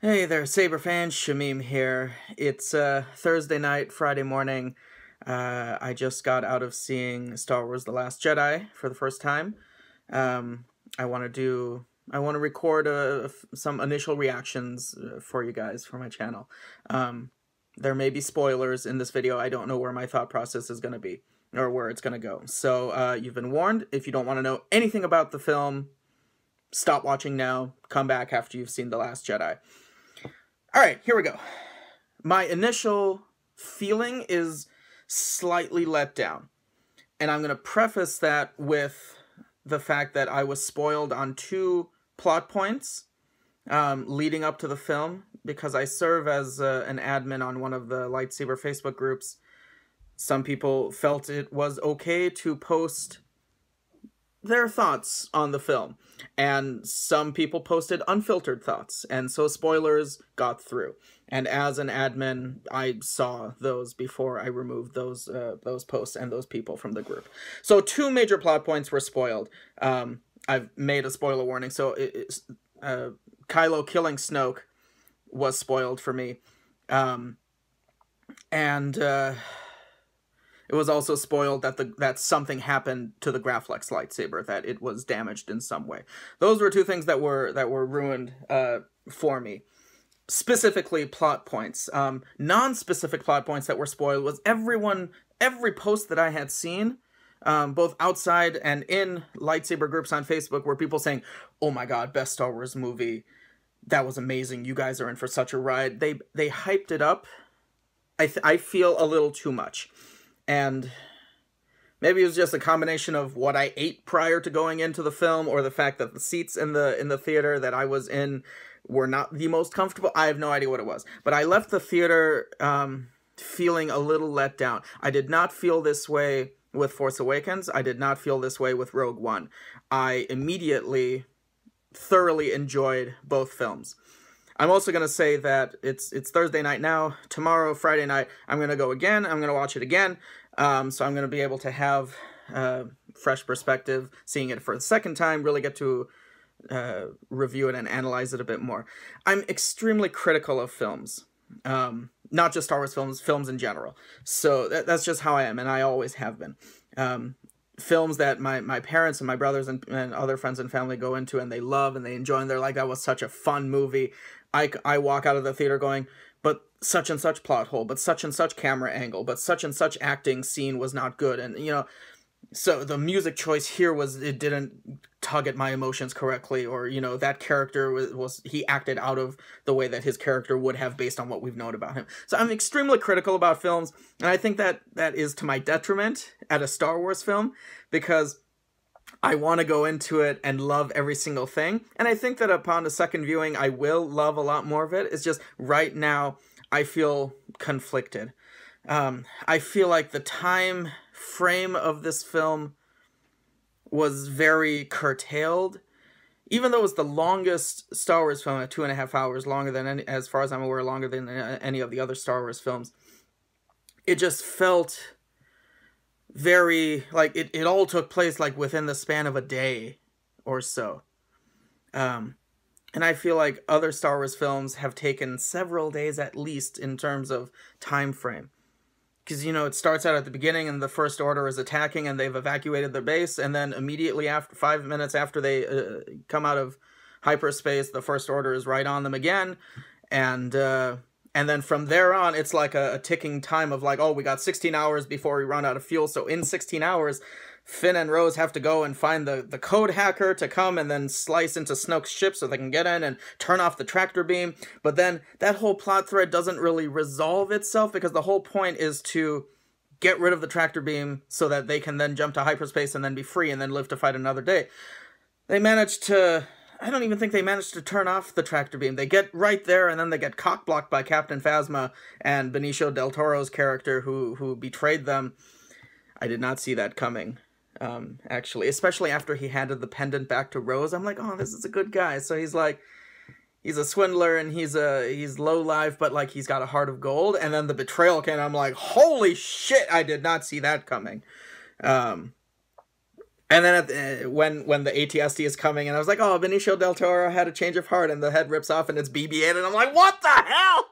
Hey there, Saber fans. Shamim here. It's Thursday night, Friday morning. I just got out of seeing Star Wars: The Last Jedi for the first time. Um, I want to record some initial reactions for you guys for my channel. There may be spoilers in this video. I don't know where my thought process is going to be or where it's going to go. So you've been warned. If you don't want to know anything about the film, stop watching now. Come back after you've seen The Last Jedi. All right, here we go. My initial feeling is slightly let down. And I'm going to preface that with the fact that I was spoiled on two plot points leading up to the film, because I serve as an admin on one of the lightsaber Facebook groups. Some people felt it was okay to post their thoughts on the film, and some people posted unfiltered thoughts, and so spoilers got through. And as an admin, I saw those before I removed those posts and those people from the group. So two major plot points were spoiled. I've made a spoiler warning. So Kylo killing Snoke was spoiled for me, it was also spoiled that something happened to the Graflex lightsaber, that it was damaged in some way. Those were two things that were ruined for me. Specifically, plot points. Non-specific plot points that were spoiled was every post that I had seen, both outside and in lightsaber groups on Facebook, were people saying, "Oh my God, best Star Wars movie. That was amazing. You guys are in for such a ride." They hyped it up. I feel a little too much. And maybe it was just a combination of what I ate prior to going into the film, or the fact that the seats in the theater that I was in were not the most comfortable. I have no idea what it was. But I left the theater feeling a little let down. I did not feel this way with Force Awakens. I did not feel this way with Rogue One. I immediately thoroughly enjoyed both films. I'm also going to say that it's Thursday night now. Tomorrow, Friday night, I'm going to go again. I'm going to watch it again. So I'm going to be able to have fresh perspective, seeing it for the second time, really get to review it and analyze it a bit more. I'm extremely critical of films, not just Star Wars films, films in general. So that's just how I am, and I always have been. Films that my parents and my brothers and other friends and family go into and they love and they enjoy, and they're like, "That was such a fun movie." I walk out of the theater going, "But such and such plot hole, but such and such camera angle, but such and such acting scene was not good." And, you know, so the music choice here it didn't tug at my emotions correctly, or, you know, that character he acted out of the way that his character would have based on what we've known about him. So I'm extremely critical about films, and I think that is to my detriment at a Star Wars film, because I want to go into it and love every single thing. And I think that upon a second viewing, I will love a lot more of it. It's just right now, I feel conflicted. I feel like the time frame of this film was very curtailed. Even though it was the longest Star Wars film, at 2.5 hours, longer than any, as far as I'm aware, longer than any of the other Star Wars films, it just felt very, like, it all took place, like, within the span of a day or so. And I feel like other Star Wars films have taken several days at least in terms of time frame. Because, you know, it starts out at the beginning and the First Order is attacking and they've evacuated their base, and then immediately after, 5 minutes after they come out of hyperspace, the First Order is right on them again. And then from there on, it's like a ticking time of like, oh, we got 16 hours before we run out of fuel. So in 16 hours, Finn and Rose have to go and find the code hacker to come and then slice into Snoke's ship so they can get in and turn off the tractor beam. But then that whole plot thread doesn't really resolve itself, because the whole point is to get rid of the tractor beam so that they can then jump to hyperspace and then be free and then live to fight another day. They managed to... I don't even think they managed to turn off the tractor beam. They get right there, and then they get cock-blocked by Captain Phasma and Benicio del Toro's character, who betrayed them. I did not see that coming, actually. Especially after he handed the pendant back to Rose. I'm like, oh, this is a good guy. So he's like, he's a swindler, and he's low-life, but, like, he's got a heart of gold. And then the betrayal came, I'm like, holy shit, I did not see that coming. And then when the ATST is coming, and I was like, oh, Benicio del Toro had a change of heart, and the head rips off, and it's BB-8, and I'm like, what the hell?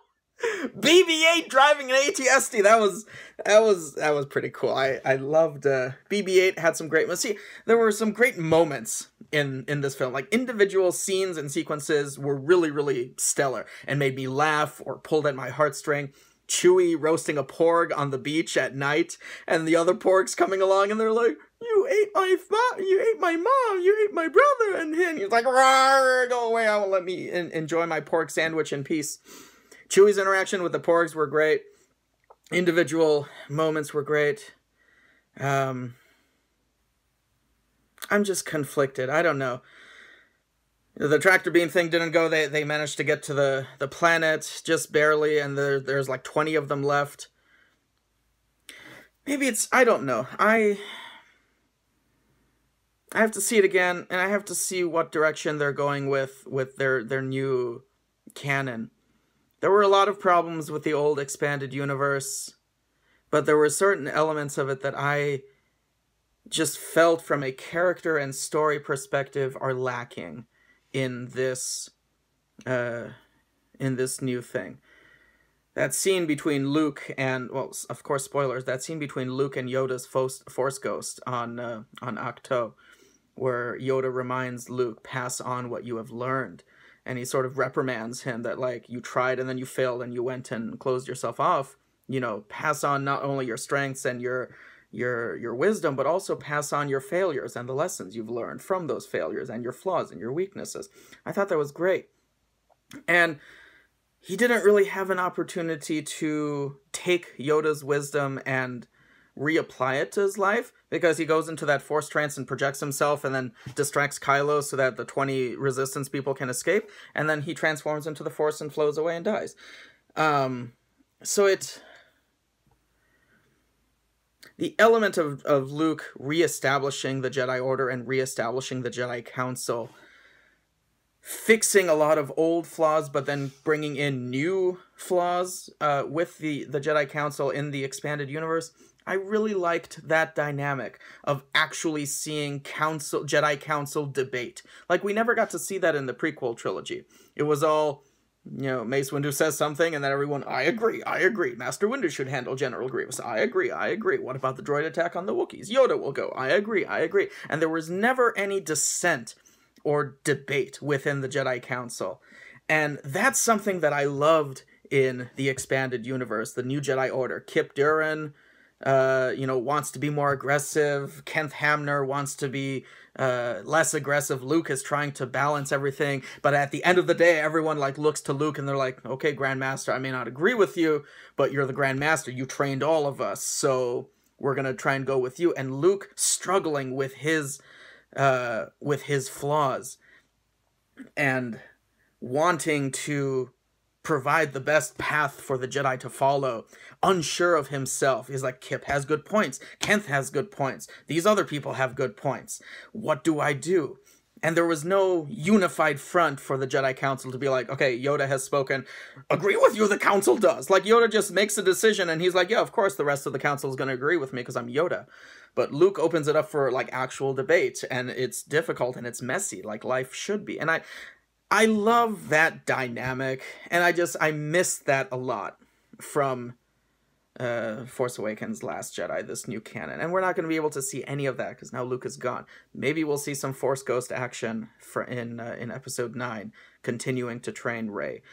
BB-8 driving an ATST. That was pretty cool. I loved BB-8 had some great. See, there were some great moments in this film. Like, individual scenes and sequences were really, really stellar and made me laugh or pulled at my heartstring. Chewie roasting a porg on the beach at night, and the other porgs coming along, and they're like, you ate my mom, you ate my brother, and he's like, rawr, go away, I will let me enjoy my pork sandwich in peace. Chewie's interaction with the porgs were great. Individual moments were great. I'm just conflicted. I don't know. The tractor beam thing didn't go. They managed to get to the planet just barely, and there's like 20 of them left. Maybe it's, I don't know. I have to see it again, and I have to see what direction they're going with their new canon. There were a lot of problems with the old expanded universe, but there were certain elements of it that I just felt from a character and story perspective are lacking in this new thing. That scene between Luke and, well, of course, spoilers, that scene between Luke and Yoda's Force Ghost on Ahch-To, where Yoda reminds Luke, pass on what you have learned. And he sort of reprimands him that, like, you tried and then you failed and you went and closed yourself off. You know, pass on not only your strengths and your wisdom, but also pass on your failures and the lessons you've learned from those failures and your flaws and your weaknesses. I thought that was great. And he didn't really have an opportunity to take Yoda's wisdom and reapply it to his life, because he goes into that Force trance and projects himself and then distracts Kylo so that the 20 Resistance people can escape, and then he transforms into the Force and flows away and dies. So the element of Luke reestablishing the Jedi Order and reestablishing the Jedi Council, fixing a lot of old flaws, but then bringing in new flaws with the Jedi Council in the expanded universe, I really liked that dynamic of actually seeing Jedi Council debate. Like, we never got to see that in the prequel trilogy. It was all, you know, Mace Windu says something, and then everyone, I agree. Master Windu should handle General Grievous. I agree. What about the droid attack on the Wookiees? Yoda will go. I agree. And there was never any dissent or debate within the Jedi Council. And that's something that I loved in the expanded universe, the new Jedi Order. Kip Duran, wants to be more aggressive. Kenneth Hamner wants to be less aggressive. Luke is trying to balance everything. But at the end of the day, everyone looks to Luke and they're like, okay, Grandmaster, I may not agree with you, but you're the Grandmaster. You trained all of us, so we're going to try and go with you. And Luke struggling with his flaws and wanting to provide the best path for the Jedi to follow, unsure of himself. He's like, Kip has good points. Kenneth has good points. These other people have good points. What do I do? And there was no unified front for the Jedi Council to be like, okay, Yoda has spoken. Agree with you, the Council does. Like, Yoda just makes a decision and he's like, yeah, of course the rest of the Council is going to agree with me because I'm Yoda. But Luke opens it up for, actual debate, and it's difficult and it's messy, like life should be. And I love that dynamic, and I miss that a lot from Force Awakens, Last Jedi, this new canon. And we're not going to be able to see any of that because now Luke is gone. Maybe we'll see some Force Ghost action in Episode 9, continuing to train Rey.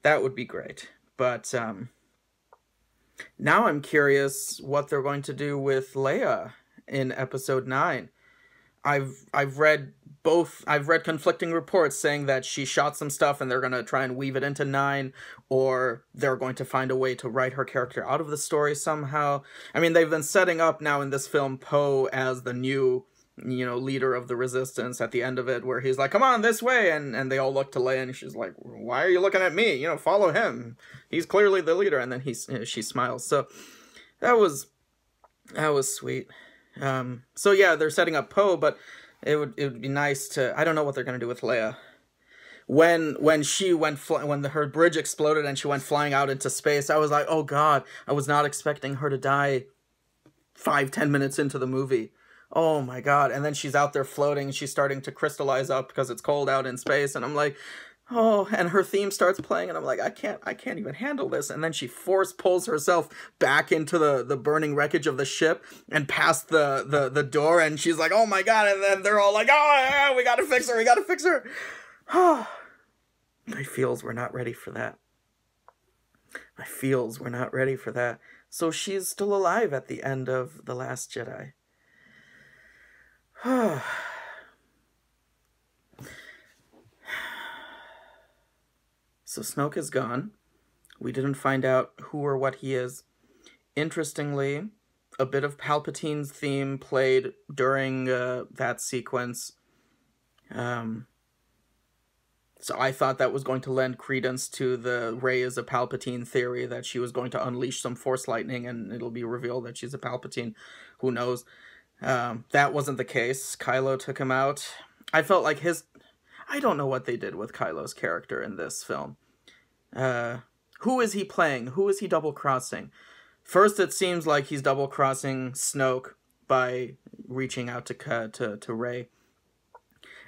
That would be great. But now I'm curious what they're going to do with Leia in Episode 9. I've read conflicting reports saying that she shot some stuff and they're going to try and weave it into 9, or they're going to find a way to write her character out of the story somehow. I mean, they've been setting up now in this film Poe as the new, leader of the Resistance at the end of it, where he's like, come on, this way, and they all look to Leia and she's like, why are you looking at me? Follow him. He's clearly the leader. And then she smiles. So that was sweet. So yeah, they're setting up Poe, but it would be nice to, I don't know what they're going to do with Leia. When she went, when her bridge exploded and she went flying out into space, I was like, oh God, I was not expecting her to die 5-10 minutes into the movie. Oh my god. And then she's out there floating, she's starting to crystallize up because it's cold out in space, and I'm like, oh, and her theme starts playing, and I'm like, I can't even handle this. And then she force pulls herself back into the burning wreckage of the ship and past the door, and she's like, oh my god. And then they're all like, oh yeah, we gotta fix her, we gotta fix her. My feels were not ready for that. My feels were not ready for that. So she's still alive at the end of The Last Jedi. So Snoke is gone. We didn't find out who or what he is. Interestingly, a bit of Palpatine's theme played during that sequence. So I thought that was going to lend credence to the Rey is a Palpatine theory, that she was going to unleash some Force lightning and it'll be revealed that she's a Palpatine. Who knows? That wasn't the case. Kylo took him out. I felt like I don't know what they did with Kylo's character in this film. Who is he playing? Who is he double-crossing? First, it seems like he's double-crossing Snoke by reaching out to Rey.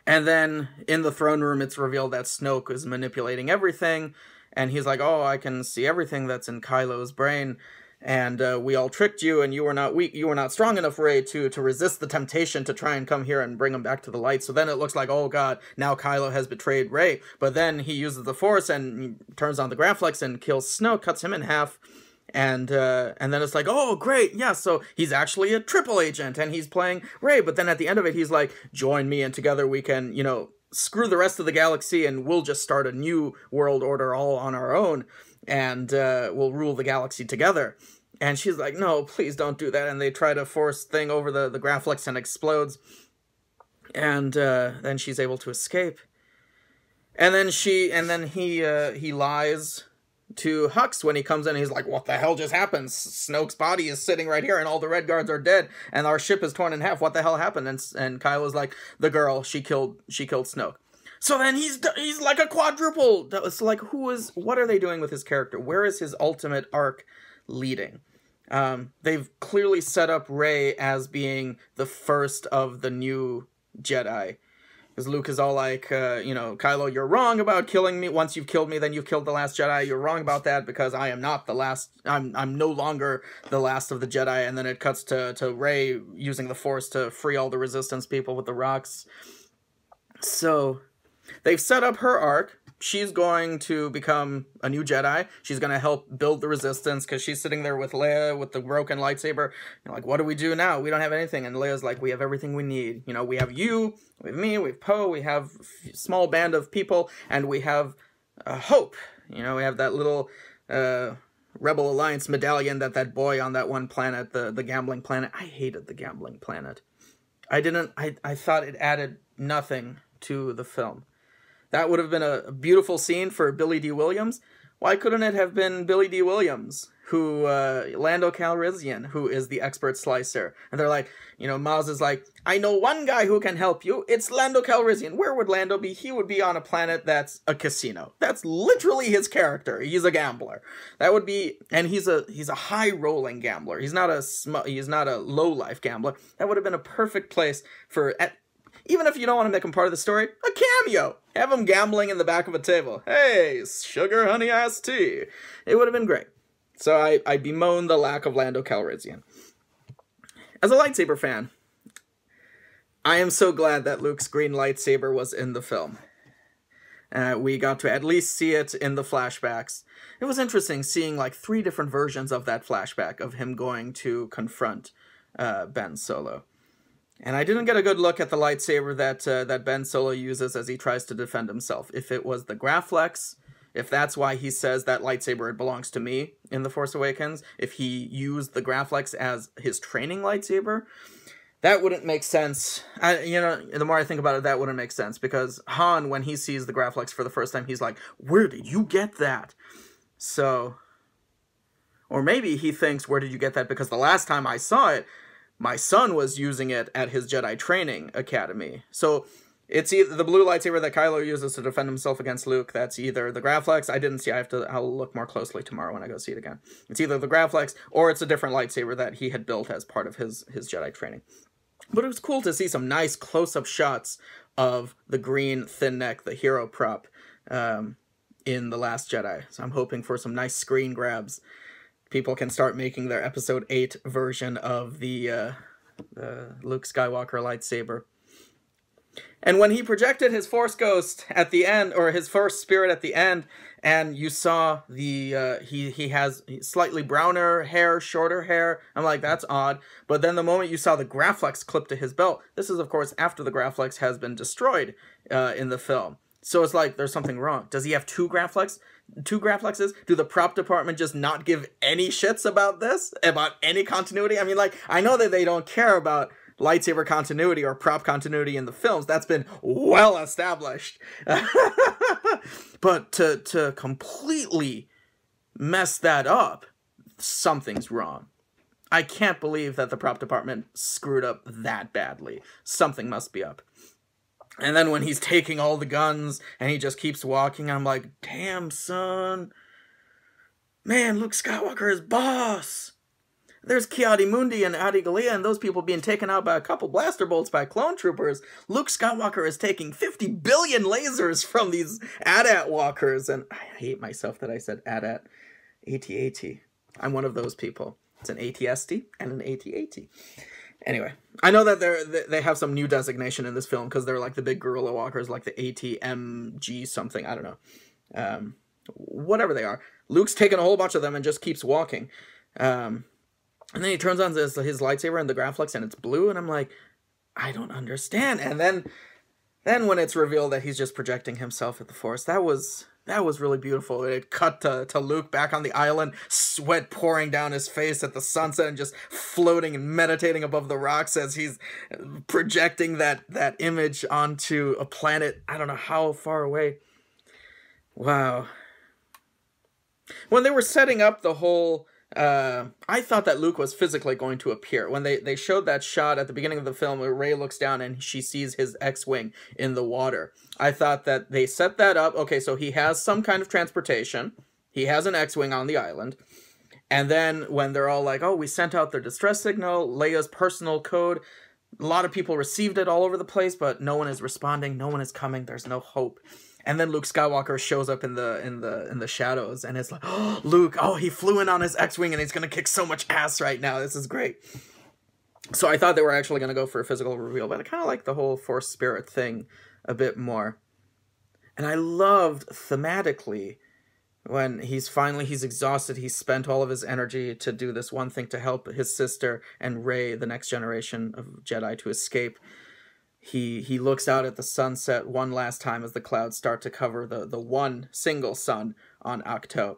And then, in the throne room, it's revealed that Snoke is manipulating everything, and he's like, oh, I can see everything that's in Kylo's brain, and we all tricked you, and you were not weak, you were not strong enough, Rey, to resist the temptation to try and come here and bring him back to the light. So then it looks like, oh god, now Kylo has betrayed Rey, but then he uses the Force and turns on the Graflex and kills Snoke, cuts him in half, and then it's like, oh great, yeah, so he's actually a triple agent, and he's playing Rey, but then at the end of it, he's like, join me, and together we can, you know, screw the rest of the galaxy, and we'll just start a new world order all on our own, and we'll rule the galaxy together. And she's like, no, please don't do that. And they try to force thing over the Graflex and explodes. And then she's able to escape. And then he lies to Hux when he comes in. He's like, what the hell just happened? Snoke's body is sitting right here and all the Red Guards are dead and our ship is torn in half. What the hell happened? And Kylo's like, the girl, she killed Snoke. So then he's like a quadruple. It's like, what are they doing with his character? Where is his ultimate arc leading? They've clearly set up Rey as being the first of the new Jedi. Because Luke is all like, you know, Kylo, you're wrong about killing me. Once you've killed me, then you've killed the last Jedi. You're wrong about that because I am not the last. I'm no longer the last of the Jedi. And then it cuts to Rey using the Force to free all the Resistance people with the rocks. So they've set up her arc. She's going to become a new Jedi. She's going to help build the Resistance because she's sitting there with Leia with the broken lightsaber. You're like, what do we do now? We don't have anything. And Leia's like, we have everything we need. You know, we have you, we have me, we have Poe, we have a small band of people, and we have hope. You know, we have that little Rebel Alliance medallion that boy on that one planet, the gambling planet. I hated the gambling planet. I thought it added nothing to the film. That would have been a beautiful scene for Billy D. Williams. Why couldn't it have been Billy D. Williams, who, Lando Calrissian, who is the expert slicer? And they're like, you know, Maz is like, I know one guy who can help you. It's Lando Calrissian. Where would Lando be? He would be on a planet that's a casino. That's literally his character. He's a gambler. That would be, and he's a high-rolling gambler. He's not a low-life gambler. That would have been a perfect place for, even if you don't want to make him part of the story, a cameo. Have him gambling in the back of a table. Hey, sugar honey iced tea. It would have been great. So I bemoan the lack of Lando Calrissian. As a lightsaber fan, I am so glad that Luke's green lightsaber was in the film. We got to at least see it in the flashbacks. It was interesting seeing like 3 different versions of that flashback of him going to confront Ben Solo. And I didn't get a good look at the lightsaber that Ben Solo uses as he tries to defend himself. If it was the Graflex, if that's why he says that lightsaber, it belongs to me in The Force Awakens, if he used the Graflex as his training lightsaber, that wouldn't make sense. You know, the more I think about it, that wouldn't make sense. Because Han, when he sees the Graflex for the first time, he's like, where did you get that? So, or maybe he thinks, where did you get that? Because the last time I saw it, my son was using it at his Jedi Training Academy. So it's either the blue lightsaber that Kylo uses to defend himself against Luke. That's either the Graflex. I didn't see. I'll look more closely tomorrow when I go see it again. It's either the Graflex or it's a different lightsaber that he had built as part of his Jedi training. But it was cool to see some nice close-up shots of the green thin neck, the hero prop, in The Last Jedi. So I'm hoping for some nice screen grabs. People can start making their Episode 8 version of the Luke Skywalker lightsaber. And when he projected his Force Ghost at the end, or his Force Spirit at the end, and you saw the he has slightly browner hair, shorter hair, I'm like, that's odd. But then the moment you saw the Graflex clip to his belt, this is of course after the Graflex has been destroyed in the film. So it's like there's something wrong. Does he have two Graflexes? Do the prop department just not give any shits about this? About any continuity? I mean, like, I know that they don't care about lightsaber continuity or prop continuity in the films. That's been well established. But to completely mess that up, something's wrong. I can't believe that the prop department screwed up that badly. Something must be up. And then when he's taking all the guns and he just keeps walking, I'm like, damn, son. Man, Luke Skywalker is boss. There's Ki-Adi-Mundi and Adi Gallia and those people being taken out by a couple blaster bolts by clone troopers. Luke Skywalker is taking 50 billion lasers from these AT-AT walkers. And I hate myself that I said AT-AT. AT-AT. I'm one of those people. It's an AT-ST and an AT-AT. Anyway, I know that they have some new designation in this film because they're like the big gorilla walkers, like the ATMG something. I don't know. Whatever they are. Luke's taken a whole bunch of them and just keeps walking. And then he turns on his lightsaber and the Graflex and it's blue. And I'm like, I don't understand. And then when it's revealed that he's just projecting himself at the Force, that was really beautiful. It cut to Luke back on the island, sweat pouring down his face at the sunset and just floating and meditating above the rocks as he's projecting that image onto a planet, I don't know how far away. Wow. When they were setting up the whole... I thought that Luke was physically going to appear. When they showed that shot at the beginning of the film where Rey looks down and she sees his X-Wing in the water, I thought that they set that up. Okay, so he has some kind of transportation. He has an X-Wing on the island. And then when they're all like, oh, we sent out their distress signal, Leia's personal code, a lot of people received it all over the place, but no one is responding, no one is coming, there's no hope. And then Luke Skywalker shows up in the shadows, and it's like, oh, Luke, oh, he flew in on his X-Wing, and he's gonna kick so much ass right now. This is great. So I thought they were actually gonna go for a physical reveal, but I kind of like the whole Force Spirit thing a bit more. And I loved thematically when he's exhausted, he's spent all of his energy to do this one thing to help his sister and Rey, the next generation of Jedi, to escape. He looks out at the sunset one last time as the clouds start to cover the one single sun on Ahch-To.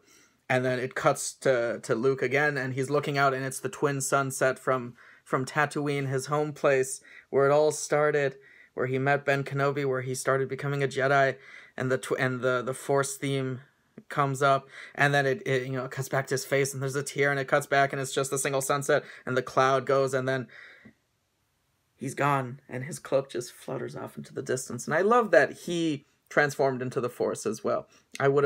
And then it cuts to Luke again, and he's looking out, and it's the twin sunset from Tatooine, his home place, where it all started, where he met Ben Kenobi, where he started becoming a Jedi, and the Force theme comes up, and then it cuts back to his face, and there's a tear, and it cuts back, and it's just a single sunset, and the cloud goes, and then he's gone, and his cloak just flutters off into the distance. And I love that he transformed into the Force as well. It would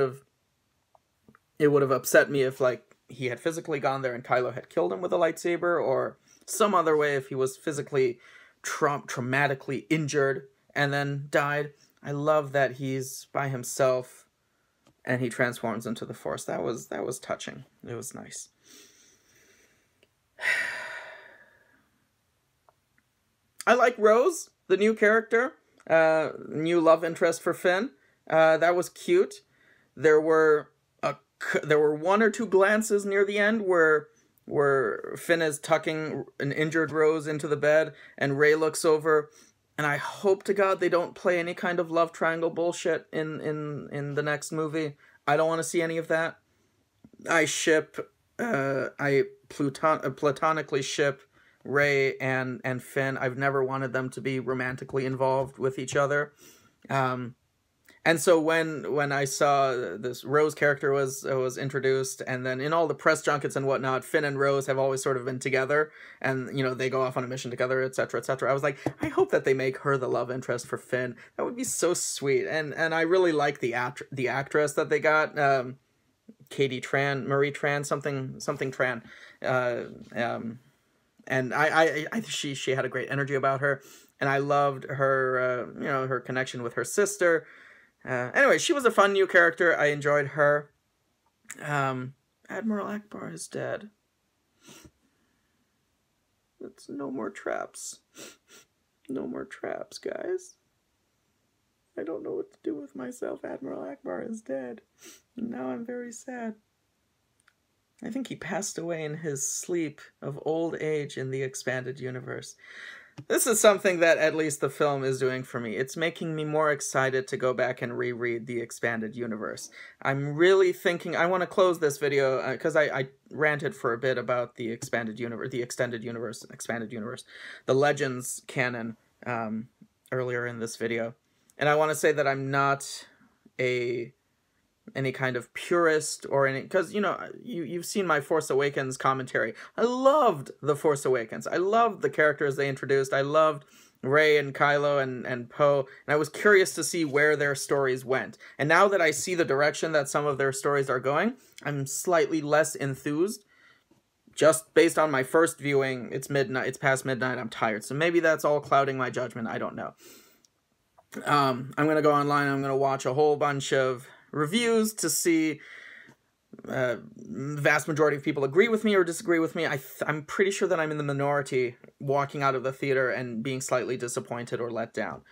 have upset me if, like, he had physically gone there and Kylo had killed him with a lightsaber, or some other way if he was physically traumatically injured and then died. I love that he's by himself and he transforms into the Force. That was touching. It was nice. I like Rose, the new character, new love interest for Finn. That was cute. There were one or two glances near the end where Finn is tucking an injured Rose into the bed, and Rey looks over. And I hope to God they don't play any kind of love triangle bullshit in the next movie. I don't want to see any of that. I platonically ship Rey and Finn. I've never wanted them to be romantically involved with each other. And so when I saw this Rose character was introduced, and then in all the press junkets and whatnot, Finn and Rose have always sort of been together, and they go off on a mission together, etc., etc. I was like, I hope that they make her the love interest for Finn. That would be so sweet. And I really like the actress that they got, Marie Tran, something Tran. And she had a great energy about her, and I loved her, you know, her connection with her sister. Anyway, she was a fun new character. I enjoyed her. Admiral Akbar is dead. It's no more traps. No more traps, guys. I don't know what to do with myself. Admiral Akbar is dead. And now I'm very sad. I think he passed away in his sleep of old age in the expanded universe. This is something that at least the film is doing for me. It's making me more excited to go back and reread the expanded universe. I'm really thinking, I want to close this video, because I ranted for a bit about the expanded universe, the extended universe, expanded universe, the Legends canon earlier in this video. And I want to say that I'm not any kind of purist or any, because, you know, you've seen my Force Awakens commentary. I loved The Force Awakens. I loved the characters they introduced. I loved Rey and Kylo and Poe, and I was curious to see where their stories went. And now that I see the direction that some of their stories are going, I'm slightly less enthused. Just based on my first viewing, it's midnight, it's past midnight, I'm tired. So maybe that's all clouding my judgment, I don't know. I'm going to go online, I'm going to watch a whole bunch of reviews to see the vast majority of people agree with me or disagree with me. I'm pretty sure that I'm in the minority walking out of the theater and being slightly disappointed or let down.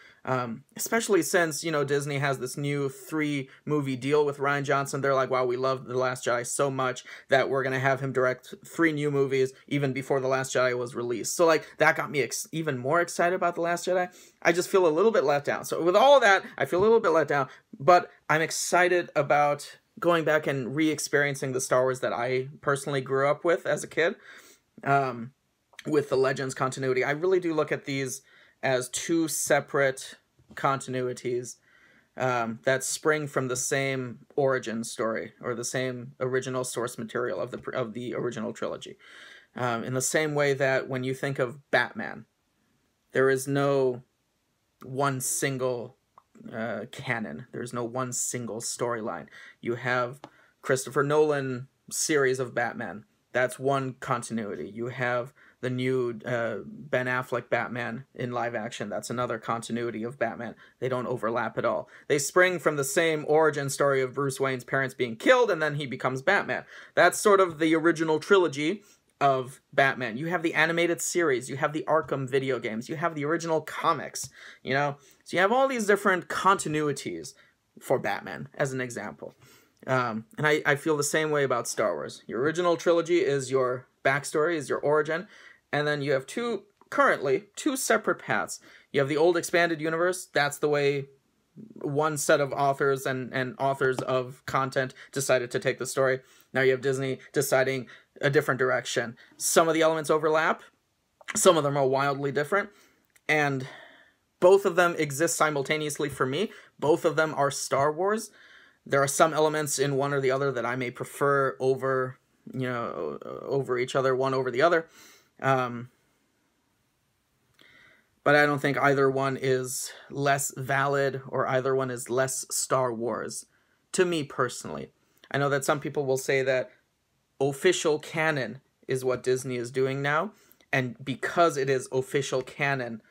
Especially since, you know, Disney has this new 3-movie deal with Rian Johnson. They're like, wow, we love The Last Jedi so much that we're going to have him direct 3 new movies even before The Last Jedi was released. So, like, that got me even more excited about The Last Jedi. I just feel a little bit let down. So with all of that, I feel a little bit let down, but I'm excited about going back and re-experiencing the Star Wars that I personally grew up with as a kid, with the Legends continuity. I really do look at these as 2 separate continuities that spring from the same origin story, or the same original source material of the original trilogy. In the same way that when you think of Batman, there is no one single canon. There's no one single storyline. You have Christopher Nolan series of Batman. That's one continuity. You have the new Ben Affleck Batman in live action. That's another continuity of Batman. They don't overlap at all. They spring from the same origin story of Bruce Wayne's parents being killed, and then he becomes Batman. That's sort of the original trilogy of Batman. You have the animated series, you have the Arkham video games, you have the original comics, you know? So you have all these different continuities for Batman, as an example. And I feel the same way about Star Wars. Your original trilogy is your backstory, is your origin, and then you have currently two separate paths. You have the old expanded universe. That's the way one set of authors and authors of content decided to take the story. Now you have Disney deciding a different direction. Some of the elements overlap. Some of them are wildly different. And both of them exist simultaneously for me. Both of them are Star Wars. There are some elements in one or the other that I may prefer over, you know, over each other, one over the other. But I don't think either one is less valid or either one is less Star Wars, to me personally. I know that some people will say that official canon is what Disney is doing now, and because it is official canon,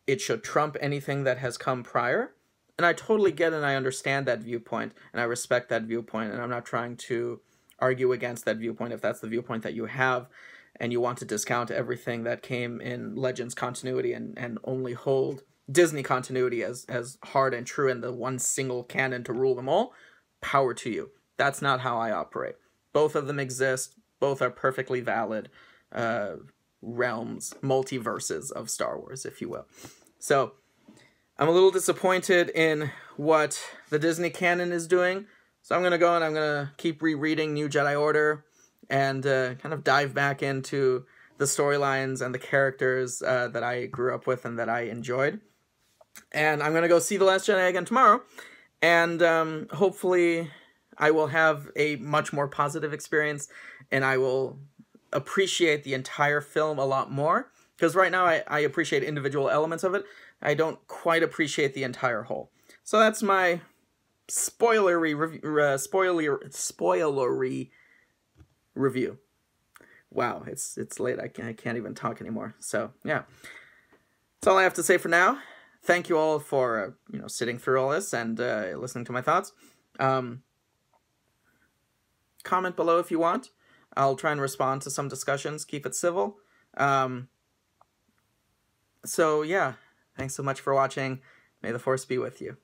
it should trump anything that has come prior. And I totally get and I understand that viewpoint, and I respect that viewpoint, and I'm not trying to argue against that viewpoint if that's the viewpoint that you have, and you want to discount everything that came in Legends continuity and only hold Disney continuity as hard and true and the one single canon to rule them all. Power to you. That's not how I operate. Both of them exist. Both are perfectly valid realms, multiverses of Star Wars, if you will. So I'm a little disappointed in what the Disney canon is doing. So I'm going to go and I'm going to keep rereading New Jedi Order and kind of dive back into the storylines and the characters that I grew up with and that I enjoyed. And I'm going to go see The Last Jedi again tomorrow. And hopefully I will have a much more positive experience and I will appreciate the entire film a lot more. Because right now I appreciate individual elements of it. I don't quite appreciate the entire whole. So that's my spoilery review. wow, it's late. I can't even talk anymore. So yeah, that's all I have to say for now. Thank you all for sitting through all this and listening to my thoughts. Comment below if you want. I'll try and respond to some discussions. Keep it civil. So yeah, thanks so much for watching. May the Force be with you.